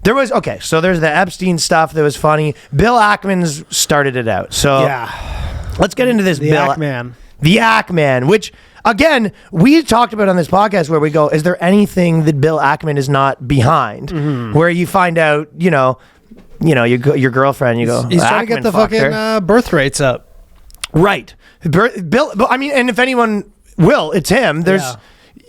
So there's the Epstein stuff that was funny. Bill Ackman's started it out. So let's get into this. The Ackman. The Ackman, which again we talked about on this podcast, where we go, is there anything that Bill Ackman is not behind? Where you find out, your girlfriend, he's trying to get the fucking birth rates up. Right. Bill. I mean, and if anyone will, it's him.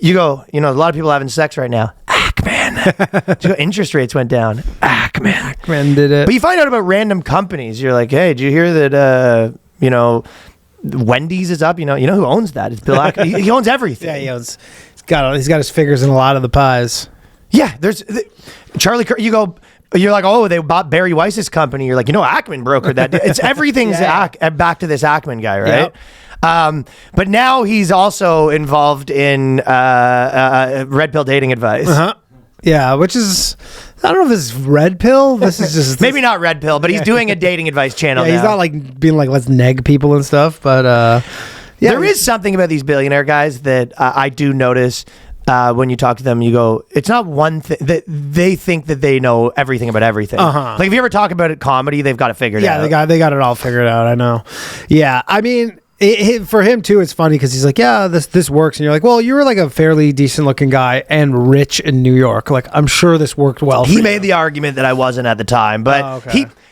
You go, a lot of people having sex right now. Ackman. Interest rates went down. Ackman did it. But you find out about random companies. You're like, hey, did you hear that, Wendy's is up? You know who owns that? It's Bill Ackman. He owns everything. Yeah, he's got his fingers in a lot of the pies. Yeah, there's Charlie. You're like, oh, they bought Barry Weiss's company. You're like, Ackman brokered that. It's everything's back to this Ackman guy, right? Yep. But now he's also involved in red pill dating advice. Yeah, which is, I don't know if this is red pill. This is just maybe not red pill, but he's doing a dating advice channel. He's not like being like, let's neg people and stuff. But there is something about these billionaire guys that I do notice. When you talk to them, you go, it's not one thing that they think that they know everything about everything. Like if you ever talk about it comedy, they've got it figured out. Yeah, they got it all figured out. I know. Yeah, I mean, for him too, it's funny because he's like, yeah, this works, and you're like, well, you were like a fairly decent looking guy and rich in New York. Like, I'm sure this worked well. He made the argument that I wasn't at the time, but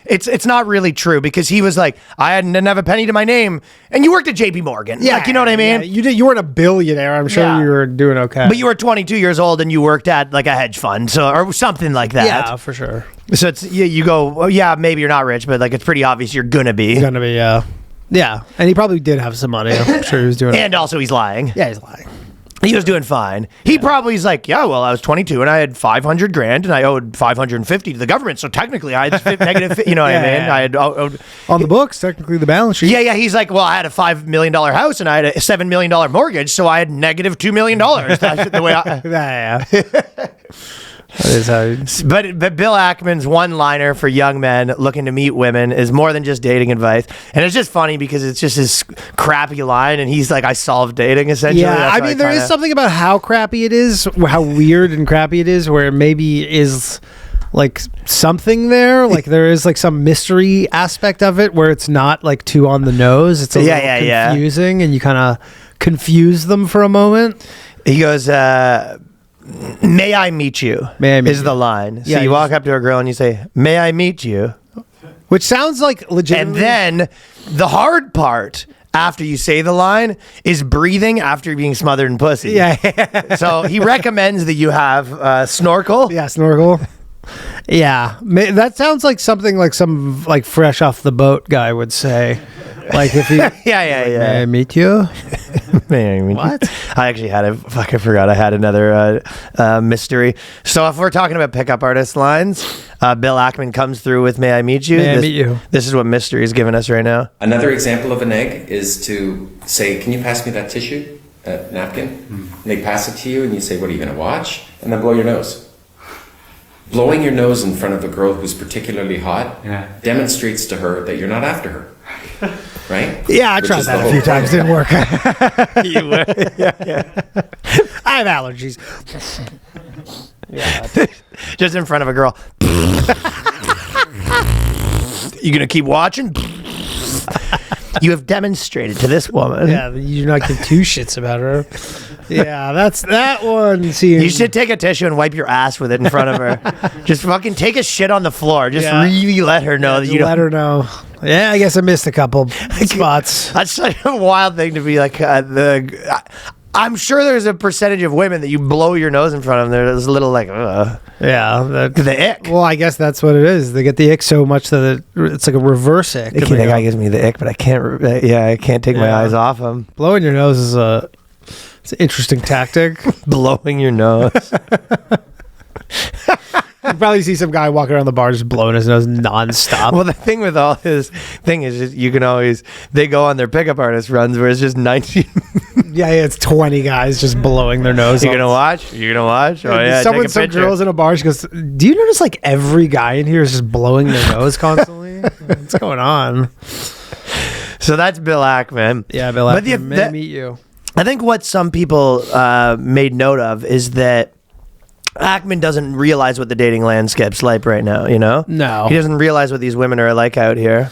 it's not really true, because he was like, I didn't have a penny to my name, and you worked at JP Morgan. Yeah, like, you know what I mean? Yeah, you weren't a billionaire. I'm sure you were doing okay. But you were 22 years old and you worked at like a hedge fund, or something like that. Yeah, for sure. So it's you go, well, yeah, maybe you're not rich, but like it's pretty obvious you're gonna be. Yeah, and he probably did have some money. I'm sure he was doing. And also he's lying. Yeah, he's lying. He was doing fine. He probably is like, yeah, well, I was 22 and I had $500,000 and I owed $550 to the government. So technically I had negative, you know what I mean? I had owed, on the books, technically the balance sheet. Yeah. He's like, well, I had a $5 million house and I had a $7 million mortgage. So I had negative $2 million. That's the way That is how but Bill Ackman's one-liner for young men looking to meet women is more than just dating advice. And it's just funny because it's just his crappy line, and he's like, I solved dating, essentially. Yeah, I mean, there is something about how crappy it is, how weird and crappy it is, where maybe is like something there. Like there is like some mystery aspect of it where it's not like too on the nose. It's a little confusing, and you kind of confuse them for a moment. He goes, may I meet you? Is the line. So you walk up to a girl and you say, may I meet you? Which sounds like legitimately. And then the hard part after you say the line is breathing after being smothered in pussy. Yeah. So he recommends that you have snorkel. Yeah, snorkel. Yeah. That sounds like something like some like fresh off the boat guy would say. Like if he May I meet you? What? I actually had I forgot I had another mystery. So if we're talking about pickup artist lines, Bill Ackman comes through with "May I meet you?" May I meet you? This is what mystery is giving us right now. Another example of an egg is to say, "Can you pass me that tissue, napkin?" And they pass it to you, and you say, "What are you going to watch?" And then blow your nose. Blowing your nose in front of a girl who's particularly hot demonstrates to her that you're not after her. Right? Yeah, I tried that a few times. Didn't work. You would. Yeah. I have allergies. Just in front of a girl. You gonna keep watching? You have demonstrated to this woman. Yeah, you do not give two shits about her. Yeah, that's that one. You should take a tissue and wipe your ass with it in front of her. Just fucking take a shit on the floor. Just really let her know that you don't. Let her know. Yeah, I guess I missed a couple spots. That's such a wild thing to be like. I'm sure there's a percentage of women that you blow your nose in front of them. There's a little like, the ick. Well, I guess that's what it is. They get the ick so much that it's like a reverse ick. The guy gives me the ick, but I can't. I can't take my eyes off him. Blowing your nose is it's an interesting tactic. Blowing your nose. You probably see some guy walking around the bar just blowing his nose nonstop. Well, the thing with all his thing is just, you can always, they go on their pickup artist runs where it's just 19. It's 20 guys just blowing their nose. You're gonna watch? You're gonna watch? Oh yeah. Some girls in a bar, she goes, do you notice like every guy in here is just blowing their nose constantly? What's going on? So that's Bill Ackman. Yeah, Bill Ackman. May meet you. I think what some people made note of is that Ackman doesn't realize what the dating landscape's like right now, you know? No. He doesn't realize what these women are like out here.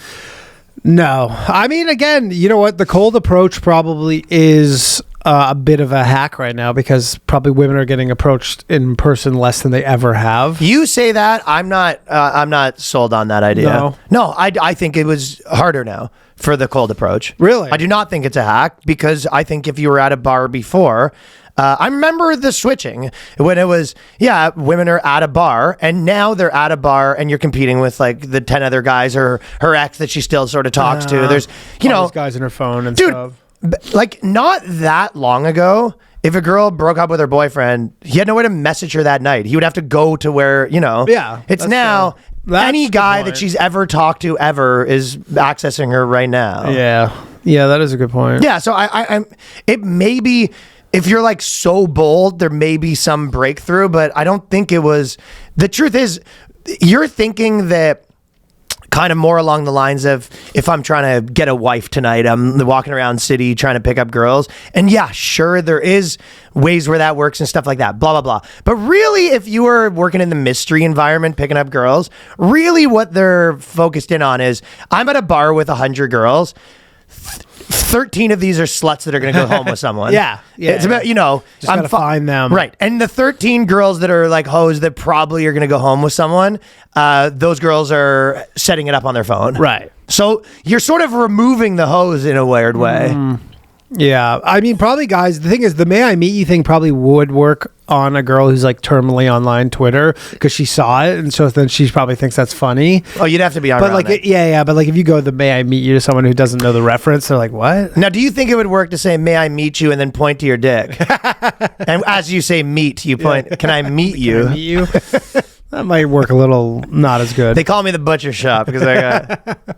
No. I mean, again, you know what? The cold approach probably is a bit of a hack right now because probably women are getting approached in person less than they ever have. You say that, I'm not sold on that idea. No, I think it was harder now for the cold approach. Really? I do not think it's a hack because I think if you were at a bar before, I remember the switching when it was, women are at a bar and now they're at a bar and you're competing with like the 10 other guys or her ex that she still sort of talks to. There's, all these guys in her phone and dude, stuff. Like not that long ago, if a girl broke up with her boyfriend, he had no way to message her that night. He would have to go to where, it's now any guy that she's ever talked to ever is accessing her right now. Yeah, that is a good point. Yeah, so I'm it may be, if you're like so bold, there may be some breakthrough, but I don't think it was. The truth is, you're thinking that kind of more along the lines of, if I'm trying to get a wife tonight, I'm walking around city trying to pick up girls. And yeah, sure, there is ways where that works and stuff like that, blah, blah, blah. But really, if you were working in the mystery environment, picking up girls, really what they're focused in on is, I'm at a bar with 100 girls. 13 of these are sluts that are going to go home with someone. It's about, just gotta find them. Right. And the 13 girls that are like hoes that probably are going to go home with someone, those girls are setting it up on their phone. Right. So you're sort of removing the hose in a weird way. Yeah. I mean, probably guys, the thing is, the may I meet you thing probably would work on a girl who's like terminally online Twitter because she saw it. And so then she probably thinks that's funny. Oh, you'd have to be on. But like, but like if you go the may I meet you to someone who doesn't know the reference, they're like, what? Now, do you think it would work to say, may I meet you, and then point to your dick? And as you say meet, you point, can I meet you? Can I meet you? That might work a little not as good. They call me the butcher shop because I got